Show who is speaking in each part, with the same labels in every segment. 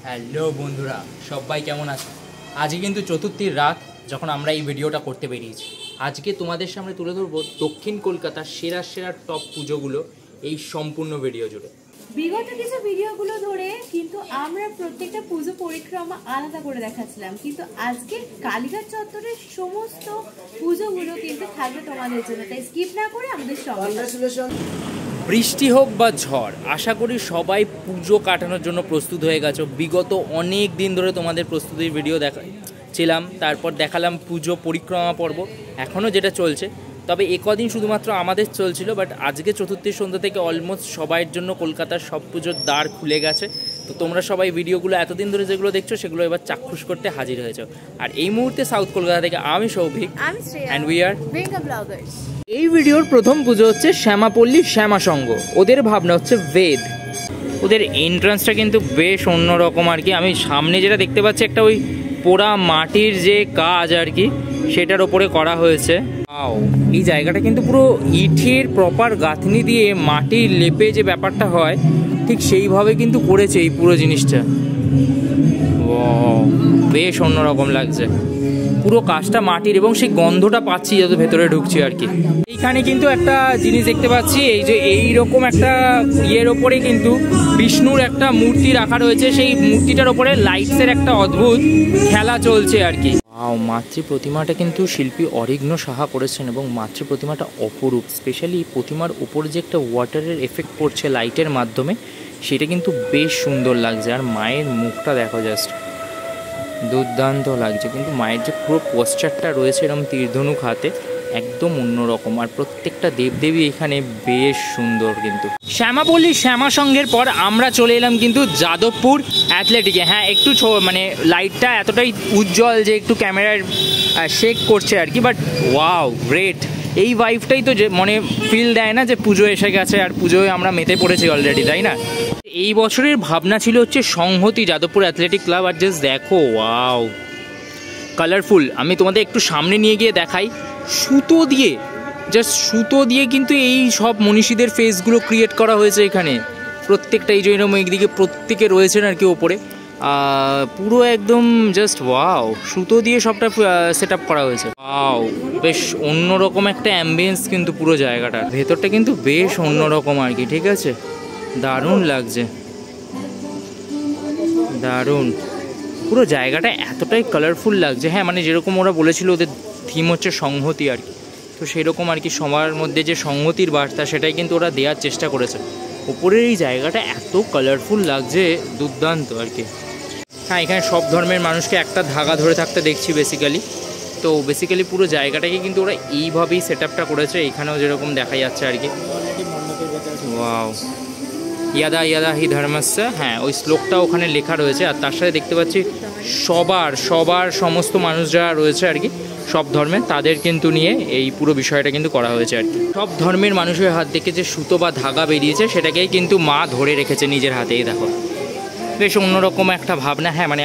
Speaker 1: Hello বন্ধুরা, সবাই কেমন আছো? আজকে কিন্তু চতুর্থীর রাত যখন আমরা এই ভিডিওটা করতে বেরিয়েছি। আজকে তোমাদের সামনে তুলে ধরবো দক্ষিণ কলকাতার সেরা সেরা টপ পুজোগুলো এই সম্পূর্ণ ভিডিও জুড়ে।
Speaker 2: বিগত কিছু ভিডিওগুলো ধরে কিন্তু আমরা প্রত্যেকটা পুজো পরিক্রমা আলাদা করে দেখাচ্ছিলাম, কিন্তু আজকে কালীঘাট চত্বরের সমস্ত পুজোগুলো কিন্তু থাকবে তোমাদের জন্য, তাই স্কিপ না করে আমাদের সঙ্গে।
Speaker 1: বৃষ্টি হোক বা ঝড়, আশা করি সবাই পুজো কাটানোর জন্য প্রস্তুত হয়ে গেছো। বিগত অনেক দিন ধরে তোমাদের প্রস্তুতির ভিডিও দেখাচ্ছিলাম, তারপর দেখালাম পুজো পরিক্রমা পর্ব, এখনও যেটা চলছে। তবে কদিন শুধুমাত্র আমাদের চলছিল, বাট আজকে চতুর্থী সন্ধ্যা থেকে অলমোস্ট সবাইয়ের জন্য কলকাতার সব পুজোর দ্বার খুলে গেছে। তো তোমরা সবাই ভিডিওগুলো এতদিন ধরে যেগুলো দেখছো সেগুলো এবার চাক্ষুষ করতে হাজির হয়েছো। আর এই মুহূর্তে সাউথ কলকাতা থেকে আমি Souvik, and we are
Speaker 2: Bengal Bloggers.
Speaker 1: এই ভিডিওর প্রথম পুজো হচ্ছে শ্যামাপল্লী শ্যামা সংঘ। ওদের ভাবনা হচ্ছে বেদ। ওদের এন্ট্রান্সটা কিন্তু বেশ অন্যরকম আর কি। আমি সামনে যেটা দেখতে পাচ্ছি একটা ওই পোড়া মাটির যে কাজ আর কি, সেটার ওপরে করা হয়েছে। এই জায়গাটা কিন্তু পুরো ইটের প্রপার গাঁথনি দিয়ে মাটির লেপে যে ব্যাপারটা হয় ঠিক সেইভাবে কিন্তু করেছে এই পুরো জিনিসটা। বেশ অন্যরকম লাগছে, পুরো কাজটা মাটির, এবং সেই গন্ধটা পাচ্ছি যত ভেতরে ঢুকছি আর কি। এইখানে কিন্তু একটা জিনিস দেখতে পাচ্ছি, এই যে এইরকম একটা ইয়ের ওপরে কিন্তু বিষ্ণুর একটা মূর্তি রাখা রয়েছে। সেই মূর্তিটার ওপরে লাইটসের একটা অদ্ভুত খেলা চলছে আর কি। মাতৃ প্রতিমাটা কিন্তু শিল্পী অরিঘ্ন সাহা করেছেন, এবং মাতৃ প্রতিমাটা অপরূপ। স্পেশালি প্রতিমার উপরে যে একটা ওয়াটারের এফেক্ট পড়ছে লাইটের মাধ্যমে, সেটা কিন্তু বেশ সুন্দর লাগছে। আর মায়ের মুখটা দেখো, জাস্ট দুর্দান্ত লাগছে। কিন্তু মায়ের যে পুরো পোস্টারটা রয়েছে এরকম তীরধনুক হাতে, একদম অন্যরকম। আর প্রত্যেকটা দেবদেবী এখানে বেশ সুন্দর। কিন্তু শ্যামাপল্লী শ্যামা সংঘের পর আমরা চলে এলাম কিন্তু যাদবপুর অ্যাথলেটিকে। হ্যাঁ, একটু মানে লাইটটা এতটাই উজ্জ্বল যে একটু ক্যামেরার শেক করছে আর কি, বাট ওয়াও গ্রেট। এই ভাইবটাই তো যে মনে ফিল দেয় না যে পুজো এসে গেছে, আর পুজোয় আমরা মেতে পড়েছি অলরেডি, তাই না? এই বছরের ভাবনা ছিল হচ্ছে সংহতি যাদবপুর অ্যাথলেটিক ক্লাব। আর জাস্ট দেখো, ওয়াও কালারফুল। আমি তোমাদের একটু সামনে নিয়ে গিয়ে দেখাই। সুতো দিয়ে, জাস্ট সুতো দিয়ে কিন্তু এই সব মনীষীদের ফেসগুলো ক্রিয়েট করা হয়েছে এখানে। প্রত্যেকটা এই যে এরকম একদিকে প্রত্যেকে রয়েছেন আর কি ওপরে, পুরো একদম জাস্ট ওয়াও, সুতো দিয়ে সবটা সেট আপ করা হয়েছে। ওয়াও, বেশ অন্যরকম একটা অ্যাম্বিয়েন্স কিন্তু পুরো জায়গাটা। ভেতরটা কিন্তু বেশ অন্যরকম আর কি, ঠিক আছে? দারুণ লাগছে, দারুণ। পুরো জায়গাটা এতটাই কালারফুল লাগছে। হ্যাঁ, মানে যেরকম ওরা বলেছিল ওদের থিম হচ্ছে সংহতি আর কি, তো সেরকম আর কি সবার মধ্যে যে সংহতির বার্তা সেটাই কিন্তু ওরা দেওয়ার চেষ্টা করেছে। ওপরের এই জায়গাটা এত কালারফুল লাগছে, দুর্দান্ত আর কি। হ্যাঁ, এখানে সব ধর্মের মানুষকে একটা ধাগা ধরে থাকতে দেখছি বেসিক্যালি। তো বেসিক্যালি পুরো জায়গাটাকে কিন্তু ওরা এইভাবেই সেট আপটা করেছে, এখানেও যেরকম দেখা যাচ্ছে আর কি। ওয়াও, ইয়াদা ইয়াদা হি ধর্মস্য, হ্যাঁ ওই শ্লোকটা ওখানে লেখা রয়েছে। আর তার সাথে দেখতে পাচ্ছি সবার সমস্ত মানুষ যারা রয়েছে আর কি সব ধর্মের, তাদের কিন্তু নিয়ে এই পুরো বিষয়টা কিন্তু করা হয়েছে আর কি। সব ধর্মের মানুষের হাত থেকে যে সুতো বা ধাগা বেরিয়েছে সেটাকেই কিন্তু মা ধরে রেখেছে নিজের হাতেই। দেখো, বেশ অন্যরকম একটা ভাবনা। হ্যাঁ, মানে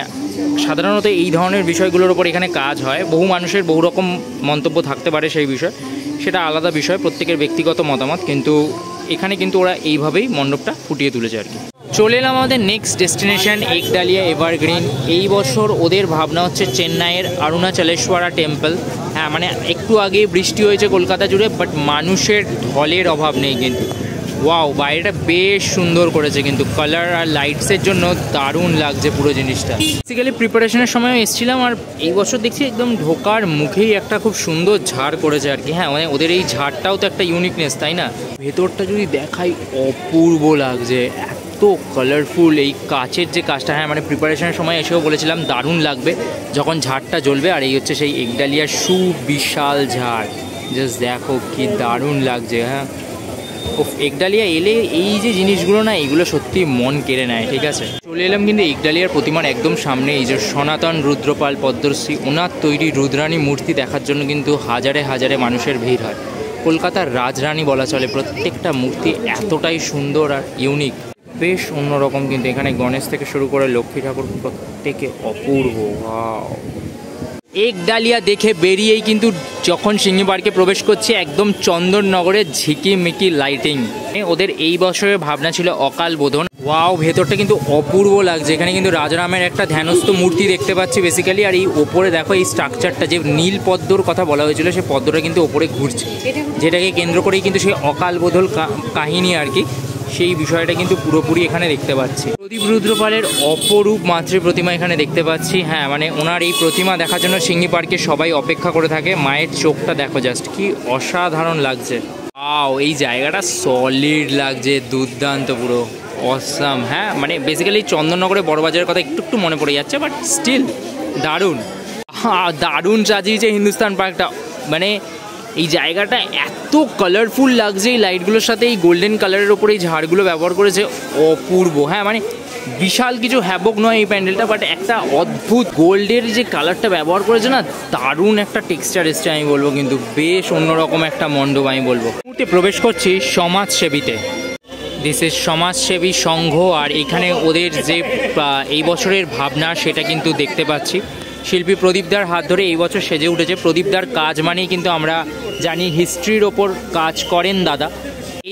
Speaker 1: সাধারণত এই ধরনের বিষয়গুলোর ওপর এখানে কাজ হয়। বহু মানুষের বহু রকম মন্তব্য থাকতে পারে সেই বিষয়, সেটা আলাদা বিষয়, প্রত্যেকের ব্যক্তিগত মতামত। কিন্তু এখানে কিন্তু ওরা এইভাবেই মণ্ডপটা ফুটিয়ে তুলেছে আর কি। চলে এলাম আমাদের নেক্সট ডেস্টিনেশন একডালিয়া এভারগ্রিন। এই বছর ওদের ভাবনা হচ্ছে চেন্নাইয়ের অরুণাচলেশ্বরা টেম্পল। হ্যাঁ, মানে একটু আগে বৃষ্টি হয়েছে কলকাতা জুড়ে, বাট মানুষের ঢলের অভাব নেই কিন্তু। ওয়াও, বাইরেটা বেশ সুন্দর করেছে কিন্তু, কালার আর লাইটসের জন্য দারুণ লাগছে পুরো জিনিসটা। বেসিক্যালি প্রিপারেশনের সময় এসেছিলাম, আর এই বছর দেখছি একদম ঢোকার মুখেই একটা খুব সুন্দর ঝাড় করেছে আর কি। হ্যাঁ, মানে ওদের এই ঝাড়টাও তো একটা ইউনিকনেস, তাই না? ভেতরটা যদি দেখাই, অপূর্ব লাগছে, এত কালারফুল। এই কাচের যে কাজটা, হ্যাঁ মানে প্রিপারেশনের সময় এসেও বলেছিলাম দারুণ লাগবে যখন ঝাড়টা জ্বলবে। আর এই হচ্ছে সেই একডালিয়ার সুবিশাল ঝাড়, জাস্ট দেখো কি দারুণ লাগছে। হ্যাঁ, একডালিয়া এলে এই যে জিনিসগুলো না, এইগুলো সত্যি মন কেড়ে নেয়, ঠিক আছে? চলে এলাম কিন্তু একডালিয়ার প্রতিমার একদম সামনে। এই যে সনাতন রুদ্রপাল পদ্মশ্রী, ওনার তৈরি রুদ্রাণী মূর্তি দেখার জন্য কিন্তু হাজারে হাজারে মানুষের ভিড় হয়। কলকাতার রাজরানী বলা চলে, প্রত্যেকটা মূর্তি এতটাই সুন্দর আর ইউনিক, বেশ অন্যরকম। কিন্তু এখানে গণেশ থেকে শুরু করে লক্ষ্মী ঠাকুর প্রত্যেকে অপূর্ব। ওয়াও, একডালিয়া দেখে বেরিয়েই কিন্তু যখন সিংহী পার্কে প্রবেশ করছে, একদম চন্দননগরের ঝিকিমিকি লাইটিং। ওদের এই বছরের ভাবনা ছিল অকাল বোধন। ওয়াও, ভেতরটা কিন্তু অপূর্ব লাগছে। এখানে কিন্তু রাজারামের একটা ধ্যানস্থ মূর্তি দেখতে পাচ্ছি বেসিক্যালি। আর এই ওপরে দেখো এই স্ট্রাকচারটা, যে নীল পদ্মর কথা বলা হয়েছিল, সেই পদ্মটা কিন্তু ওপরে ঘুরছে, যেটাকে কেন্দ্র করেই কিন্তু সেই অকাল বোধল কাহিনী আর কি, সেই বিষয়টা কিন্তু পুরোপুরি এখানে দেখতে পাচ্ছি। প্রদীপ রুদ্রপালের অপরূপ মাতৃ প্রতিমা এখানে দেখতে পাচ্ছি। হ্যাঁ, মানে ওনার এই প্রতিমা দেখার জন্য সিঙ্গি পার্কে সবাই অপেক্ষা করে থাকে। মায়ের চোখটা দেখো জাস্ট, কি অসাধারণ লাগছে। এই জায়গাটা সলিড লাগছে, দুর্দান্ত, পুরো অসাম। হ্যাঁ, মানে বেসিক্যালি চন্দননগরে বড়বাজারের কথা একটু মনে পড়ে যাচ্ছে, বাট স্টিল দারুণ। দারুণ সাজিয়েছে হিন্দুস্তান পার্কটা। মানে এই জায়গাটা এত কালারফুল লাগছে এই লাইটগুলোর সাথে, এই গোল্ডেন কালারের ওপরে এই ঝাড়গুলো ব্যবহার করেছে, অপূর্ব। হ্যাঁ, মানে বিশাল কিছু হ্যাবক নয় এই প্যান্ডেলটা, বাট একটা অদ্ভুত গোল্ডের যে কালারটা ব্যবহার করেছে না, দারুণ একটা টেক্সচার এসছে আমি বলবো, কিন্তু বেশ অন্যরকম একটা মণ্ডপ আমি বলবো। মুহূর্তে প্রবেশ করছি সমাজসেবীতে। দিস ইজ সমাজসেবী সংঘ। আর এখানে ওদের যে এই বছরের ভাবনা সেটা কিন্তু দেখতে পাচ্ছি। শিল্পী প্রদীপদার হাত ধরে এই বছর সেজে উঠেছে। প্রদীপদার কাজ মানেই কিন্তু আমরা জানি হিস্ট্রির ওপর কাজ করেন দাদা।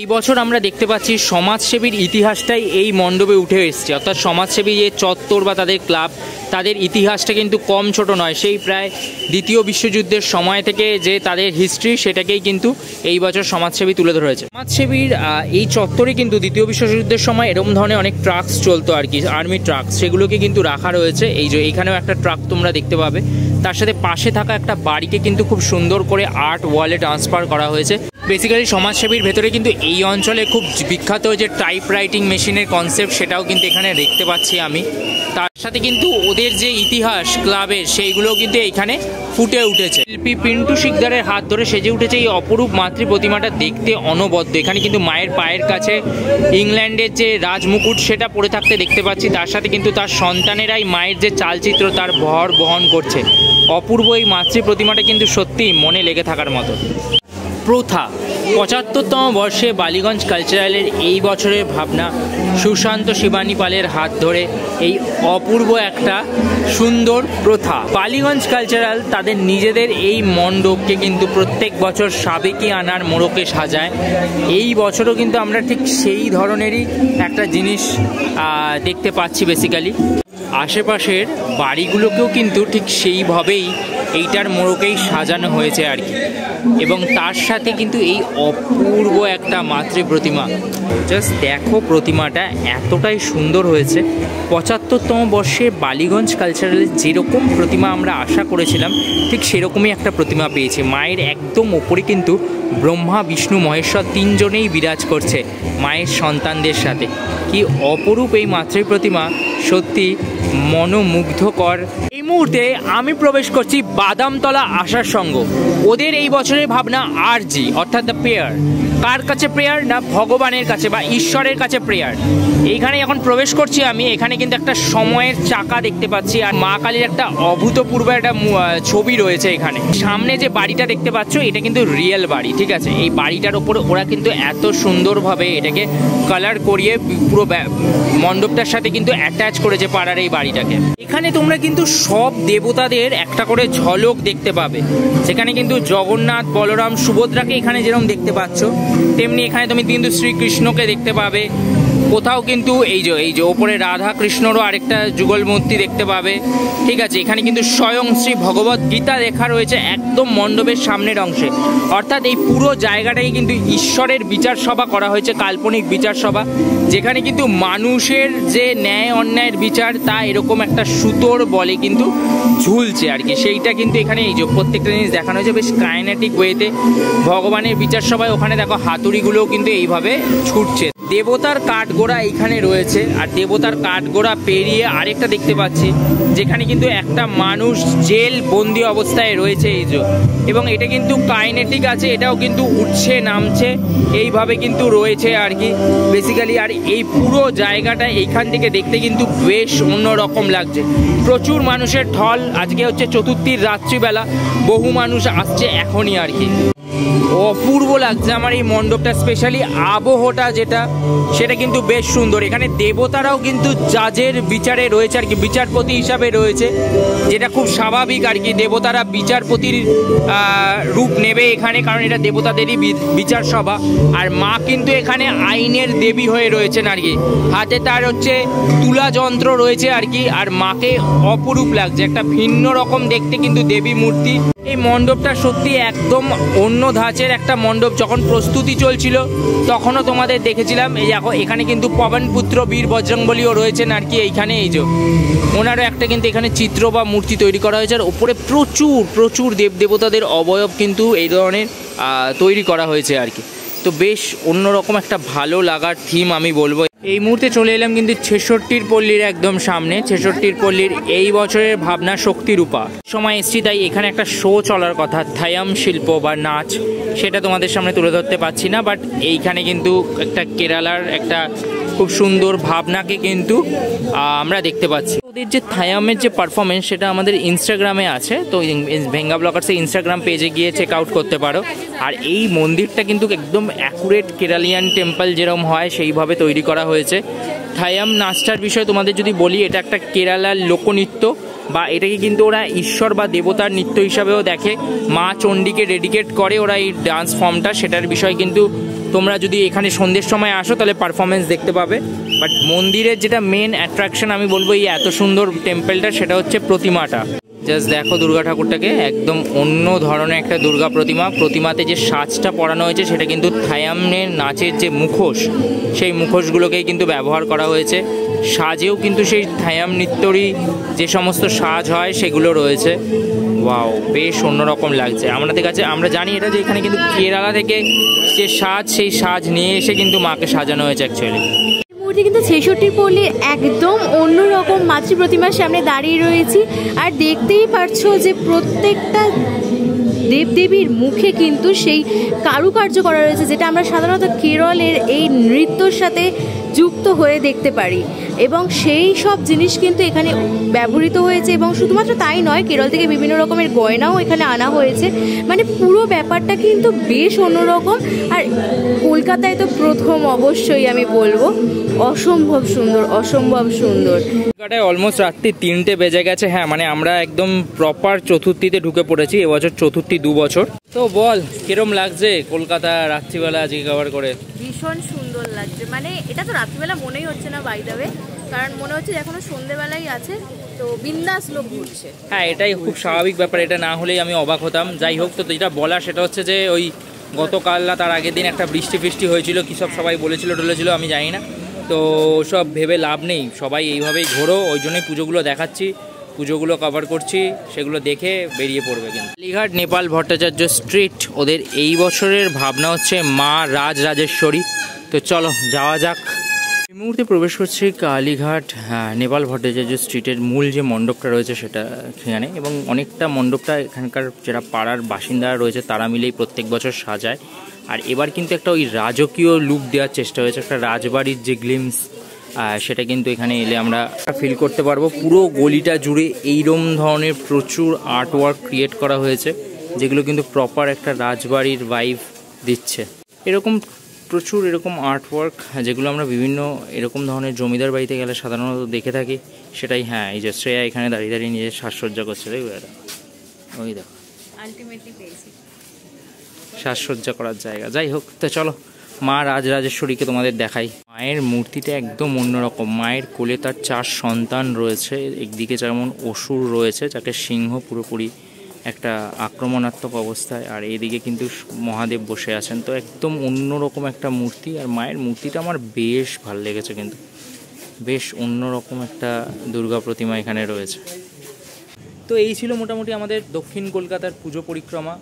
Speaker 1: এই বছর আমরা দেখতে পাচ্ছি সমাজসেবীর ইতিহাসটাই এই মণ্ডপে উঠে এসছে, অর্থাৎ সমাজসেবী যে চত্বর বা তাদের ক্লাব, তাদের ইতিহাসটা কিন্তু কম ছোট নয়। সেই প্রায় দ্বিতীয় বিশ্বযুদ্ধের সময় থেকে যে তাদের হিস্ট্রি, সেটাকেই কিন্তু এই বছর সমাজসেবী তুলে ধরেছে। সমাজসেবীর এই চত্বরে কিন্তু দ্বিতীয় বিশ্বযুদ্ধের সময় এরকম ধরনের অনেক ট্রাকস চলতো আর কি, আর্মি ট্রাকস, সেগুলোকে কিন্তু রাখা রয়েছে। এই যে এইখানেও একটা ট্রাক তোমরা দেখতে পাবে। তার সাথে পাশে থাকা একটা বাড়িকে কিন্তু খুব সুন্দর করে আর্ট ওয়ালে ট্রান্সফার করা হয়েছে। বেসিক্যালি সমাজসেবীর ভেতরে কিন্তু এই অঞ্চলে খুব বিখ্যাত যে টাইপ রাইটিং মেশিনের কনসেপ্ট, সেটাও কিন্তু এখানে দেখতে পাচ্ছি আমি। তার সাথে কিন্তু ওদের যে ইতিহাস ক্লাবের, সেইগুলোও কিন্তু এখানে ফুটে উঠেছে। শিল্পী পিন্টু শিকদারের হাত ধরে সেজে উঠেছে এই অপরূপ মাতৃ প্রতিমাটা, দেখতে অনবদ্য। এখানে কিন্তু মায়ের পায়ের কাছে ইংল্যান্ডের যে রাজমুকুট, সেটা পরে থাকতে দেখতে পাচ্ছি। তার সাথে কিন্তু তার সন্তানেরাই মায়ের যে চালচিত্র, তার ভর বহন করছে। অপূর্ব এই মাতৃ প্রতিমাটা কিন্তু সত্যিই মনে লেগে থাকার মতো। প্রথা ৭৫তম বর্ষে বালিগঞ্জ কালচারালের এই বছরের ভাবনা সুশান্ত শিবানী পালের হাত ধরে এই অপূর্ব একটা সুন্দর প্রথা। বালিগঞ্জ কালচারাল তাদের নিজেদের এই মণ্ডপকে কিন্তু প্রত্যেক বছর সাবেকি আনার মোড়কে সাজায়। এই বছরও কিন্তু আমরা ঠিক সেই ধরনেরই একটা জিনিস দেখতে পাচ্ছি। বেসিক্যালি আশেপাশের বাড়িগুলোকেও কিন্তু ঠিক সেইভাবেই এইটার মোড়কেই সাজানো হয়েছে আর কি, এবং তার সাথে কিন্তু এই অপূর্ব একটা মাতৃ প্রতিমা। জাস্ট দেখো, প্রতিমাটা এতটাই সুন্দর হয়েছে। ৭৫তম বর্ষে বালিগঞ্জ কালচারালের যেরকম প্রতিমা আমরা আশা করেছিলাম, ঠিক সেরকমই একটা প্রতিমা পেয়েছে। মায়ের একদম ওপরে কিন্তু ব্রহ্মা বিষ্ণু মহেশ্বর তিনজনেই বিরাজ করছে মায়ের সন্তানদের সাথে। কি অপরূপ এই মাতৃ প্রতিমা, সত্যি মনোমুগ্ধকর। এই মুহূর্তে আমি প্রবেশ করছি বাদামতলা আশার সঙ্গ। ওদের এই বছরের ভাবনা আরজি, অর্থাৎ দ্য প্রেয়ার। কার কাছে প্রেয়ার? না ভগবানের কাছে বা ঈশ্বরের কাছে প্রেয়ার। এইখানে এখন প্রবেশ করছি আমি। এখানে কিন্তু একটা সময়ের চাকা দেখতে পাচ্ছি, আর মা কালীর একটা অভূতপূর্ব একটা ছবি রয়েছে এখানে। সামনে যে বাড়িটা দেখতে পাচ্ছ, এটা কিন্তু রিয়েল বাড়ি, ঠিক আছে? এই বাড়িটার ওপরে ওরা কিন্তু এত সুন্দরভাবে এটাকে কালার করিয়ে পুরো মণ্ডপটার সাথে কিন্তু অ্যাটাচ করেছে পাড়ার এই বাড়িটাকে। এখানে তোমরা কিন্তু সব দেবতাদের একটা করে ঝলক দেখতে পাবে। সেখানে কিন্তু জগন্নাথ, বলরাম, সুভদ্রাকে এখানে যেরকম দেখতে পাচ্ছ, তেমনি এখানে তুমি কিন্তু শ্রীকৃষ্ণকে দেখতে পাবে। কোথাও কিন্তু এই যে ওপরে রাধা কৃষ্ণরও আরেকটা যুগল মূর্তি দেখতে পাবে, ঠিক আছে? এখানে কিন্তু স্বয়ং শ্রী ভগবত গীতা লেখা রয়েছে একদম মণ্ডপের সামনের অংশে। অর্থাৎ এই পুরো জায়গাটাই কিন্তু ঈশ্বরের বিচার সভা করা হয়েছে, কাল্পনিক বিচার সভা, যেখানে কিন্তু মানুষের যে ন্যায় অন্যায়ের বিচার, তা এরকম একটা সুতোর বলে কিন্তু ঝুলছে আর কি। সেইটা কিন্তু এখানে এই যে প্রত্যেকটা জিনিস দেখানো হয়েছে বেশ কাইনেটিক ওয়েতে। ভগবানের বিচার সভায় ওখানে দেখো হাতুড়িগুলোও কিন্তু এইভাবে ছুটছে। দেবতার কাঠগোড়া এইখানে রয়েছে, আর দেবতার কাঠগোড়া পেরিয়ে আরেকটা দেখতে পাচ্ছি, যেখানে কিন্তু একটা মানুষ জেল বন্দি অবস্থায় রয়েছে এই যে, এবং এটা কিন্তু কাইনেটিক আছে, এটাও কিন্তু উঠছে নামছে এইভাবে কিন্তু রয়েছে আর কি বেসিক্যালি। আর এই পুরো জায়গাটা এইখান থেকে দেখতে কিন্তু বেশ অন্যরকম লাগছে। প্রচুর মানুষের ঢল। আজকে হচ্ছে চতুর্থীর রাত্রিবেলা, বহু মানুষ আসছে এখনই আর কি। ও অপূর্ব লাগছে আমার এই মণ্ডপটা, স্পেশালি আবহটা যেটা, সেটা কিন্তু বেশ সুন্দর। এখানে দেবতারাও কিন্তু জাজের বিচারে রয়েছে আর কি, বিচারপতি হিসাবে রয়েছে, যেটা খুব স্বাভাবিক আর কি। দেবতারা বিচারপতির রূপ নেবে এখানে, কারণ এটা দেবতাদেরই বিচার সভা। আর মা কিন্তু এখানে আইনের দেবী হয়ে রয়েছেন আর কি, হাতে তার হচ্ছে তুলা যন্ত্র রয়েছে আর কি। আর মাকে অপরূপ লাগছে, একটা ভিন্ন রকম দেখতে কিন্তু দেবী মূর্তি। এই মণ্ডপটা সত্যি একদম অন্য ধাঁচের একটা মণ্ডপ। যখন প্রস্তুতি চলছিল তখনও তোমাদের দেখেছিলাম। এই এখানে কিন্তু পবনপুত্র বীর বজরংবলীও রয়েছেন আর কি এইখানে। এই যে ওনারও একটা কিন্তু এখানে চিত্র বা মূর্তি তৈরি করা হয়েছে। আর ওপরে প্রচুর প্রচুর দেবদেবতাদের অবয়ব কিন্তু এই ধরনের তৈরি করা হয়েছে আর কি। তো বেশ অন্যরকম একটা ভালো লাগার থিম আমি বলবো। এই মুহূর্তে চলে এলাম কিন্তু 66 পল্লীর একদম সামনে। 66 পল্লীর এই বছরের ভাবনা শক্তি রূপা সময় এসছি, তাই এখানে একটা শো চলার কথা, থায়াম শিল্প বা নাচ, সেটা তোমাদের সামনে তুলে ধরতে পারছি না। বাট এইখানে কিন্তু একটা কেরালার একটা খুব সুন্দর ভাবনাকে কিন্তু আমরা দেখতে পাচ্ছি। ওদের যে থায়ামের যে পারফরমেন্স, সেটা আমাদের ইনস্টাগ্রামে আছে, তো ভেঙ্গা ব্লগার্সের ইনস্টাগ্রাম পেজে গিয়ে চেক আউট করতে পারো। আর এই মন্দিরটা কিন্তু একদম অ্যাকুরেট কেরালিয়ান টেম্পল যেরকম হয় সেইভাবে তৈরি করা হয়েছে। থায়াম নাচটার বিষয়ে তোমাদের যদি বলি, এটা একটা কেরালার লোকনৃত্য, বা এটাকে কিন্তু ওরা ঈশ্বর বা দেবতার নৃত্য হিসাবেও দেখে। মা চণ্ডীকে ডেডিকেট করে ওরা এই ডান্স ফর্মটা, সেটার বিষয় কিন্তু তোমরা যদি এখানে সন্ধ্যের সময় আসো তাহলে পারফরমেন্স দেখতে পাবে। বাট মন্দিরের যেটা মেন অ্যাট্রাকশন আমি বলবো এই এত সুন্দর টেম্পলটা, সেটা হচ্ছে প্রতিমাটা। জাস্ট দেখো দুর্গা ঠাকুরটাকে, একদম অন্য ধরনের একটা দুর্গা প্রতিমা। প্রতিমাতে যে সাজটা পরানো হয়েছে সেটা কিন্তু থায়ামের নাচের যে মুখোশ, সেই মুখোশগুলোকেই কিন্তু ব্যবহার করা হয়েছে। সাজেও কিন্তু সেই থায়াম নৃত্যরই যে সমস্ত সাজ হয় সেগুলো রয়েছে। ওয়াও, বেশ অন্যরকম লাগছে আমাদের কাছে। আমরা জানি এটা যে এখানে কিন্তু কেরালা থেকে যে সাজ, সেই সাজ নিয়ে এসে কিন্তু মাকে সাজানো হয়েছে অ্যাকচুয়ালি।
Speaker 2: মূর্তি কিন্তু 66 পল্লীর একদম অন্যরকম মাতৃ প্রতিমার সামনে দাঁড়িয়ে রয়েছি। আর দেখতেই পারছো যে প্রত্যেকটা দেবদেবীর মুখে কিন্তু সেই কারুকার্য করা রয়েছে, যেটা আমরা সাধারণত কেরলের এই নৃত্যর সাথে যুক্ত হয়ে দেখতে পারি। এবং সেই সব জিনিস কিন্তু এখানে ব্যবহৃত হয়েছে। এবং শুধুমাত্র তাই নয়, কেরল থেকে বিভিন্ন রকমের গয়নাও এখানে আনা হয়েছে। মানে পুরো ব্যাপারটা কিন্তু বেশ অন্যরকম। আর কলকাতায় তো প্রথম অবশ্যই আমি বলবো অসম্ভব সুন্দর, অসম্ভব সুন্দর।
Speaker 1: কলকাতায় অলমোস্ট রাত্রি 3টে বেজে গেছে। হ্যাঁ, মানে আমরা একদম প্রপার চতুর্থীতে ঢুকে পড়েছি। এবছর চতুর্থী 2 বছর। তো বল কিরম লাগছে কলকাতা রাত্রিবেলা আজকে কভার করে?
Speaker 2: ভীষণ সুন্দর লাগছে। মানে এটা তো রাত্রিবেলা মনেই হচ্ছে না বাই দ্য ওয়ে, কারণ মনে হচ্ছে এখনো সন্ধ্যেবেলাই আছে, তো বিন্দাস লোক ঘুরছে।
Speaker 1: হ্যাঁ, এটাই খুব স্বাভাবিক ব্যাপার। এটা না হলেই আমি অবাক হতাম। যাই হোক, তো যেটা বলা সেটা হচ্ছে যে ওই গতকাল না তার আগের দিন একটা বৃষ্টি হয়েছিল, কী সব সবাই বলেছিল টলেছিল আমি জানি না। তো সব ভেবে লাভ নেই, সবাই এইভাবেই ঘোরো। ওই জন্যই পুজোগুলো দেখাচ্ছি, পুজোগুলো কভার করছি, সেগুলো দেখে বেরিয়ে পড়বে। কিন্তু কালীঘাট নেপাল ভট্টাচার্য স্ট্রিট, ওদের এই বছরের ভাবনা হচ্ছে মা রাজরাজেশ্বরী। তো চলো যাওয়া যাক। এই মুহূর্তে প্রবেশ করছি কালীঘাট নেপাল ভট্টাচার্য স্ট্রিটের মূল যে মণ্ডপটা রয়েছে সেটা সেখানে। এবং অনেকটা মণ্ডপটা এখানকার যারা পাড়ার বাসিন্দারা রয়েছে তারা মিলেই প্রত্যেক বছর সাজায়। আর এবার কিন্তু একটা ওই রাজকীয় লুক দেওয়ার চেষ্টা হয়েছে, একটা রাজবাড়ির যে গ্লিমস, সেটা কিন্তু এখানে এলে আমরা ফিল করতে পারবো। পুরো গলিটা জুড়ে এইরকম ধরনের প্রচুর আর্ট ওয়ার্ক ক্রিয়েট করা হয়েছে, যেগুলো কিন্তু প্রপার একটা রাজবাড়ির ভাইব দিচ্ছে। এরকম প্রচুর এরকম আর্ট ওয়ার্ক যেগুলো আমরা বিভিন্ন এরকম ধরনের জমিদার বাড়িতে গেলে সাধারণত দেখে থাকি, সেটাই। হ্যাঁ, এই যে শ্রেয়া এখানে দাঁড়িয়ে দাঁড়িয়ে নিজের সাজসজ্জা করছে, ওই দেখো
Speaker 2: আলটিমেটলি পেয়েছি
Speaker 1: সাজসজ্জা করার জায়গা। যাই হোক, তো চলো মা রাজরাজেশ্বরীকে তোমাদের দেখাই। মায়ের মূর্তিটা একদম অন্যরকম। মায়ের কোলে তার 4 সন্তান রয়েছে। একদিকে যেমন অসুর রয়েছে, যাকে সিংহ পুরোপুরি একটা আক্রমণাত্মক অবস্থায়, আর এইদিকে কিন্তু মহাদেব বসে আছেন। তো একদম অন্যরকম একটা মূর্তি। আর মায়ের মূর্তিটা আমার বেশ ভালো লেগেছে, কিন্তু বেশ অন্যরকম একটা দুর্গা প্রতিমা এখানে রয়েছে। তো এই ছিল মোটামুটি আমাদের দক্ষিণ কলকাতার পুজো পরিক্রমা।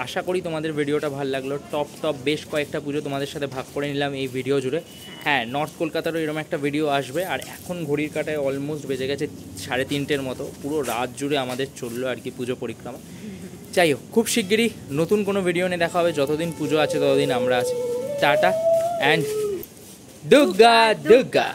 Speaker 1: আশা করি তোমাদের ভিডিওটা ভালো লাগলো। টপ বেশ কয়েকটা পুজো তোমাদের সাথে ভাগ করে নিলাম এই ভিডিও জুড়ে। হ্যাঁ, নর্থ কলকাতারও এরকম একটা ভিডিও আসবে। আর এখন ঘড়ির কাটায় অলমোস্ট বেজে গেছে 3:30-এর মতো। পুরো রাত জুড়ে আমাদের চললো আর কি পুজো পরিক্রমা। যাই হোক, খুব শিগগিরই নতুন কোনো ভিডিও নিয়ে দেখা হবে। যতদিন পুজো আছে ততদিন আমরা আছি। Tata and Durga Durga.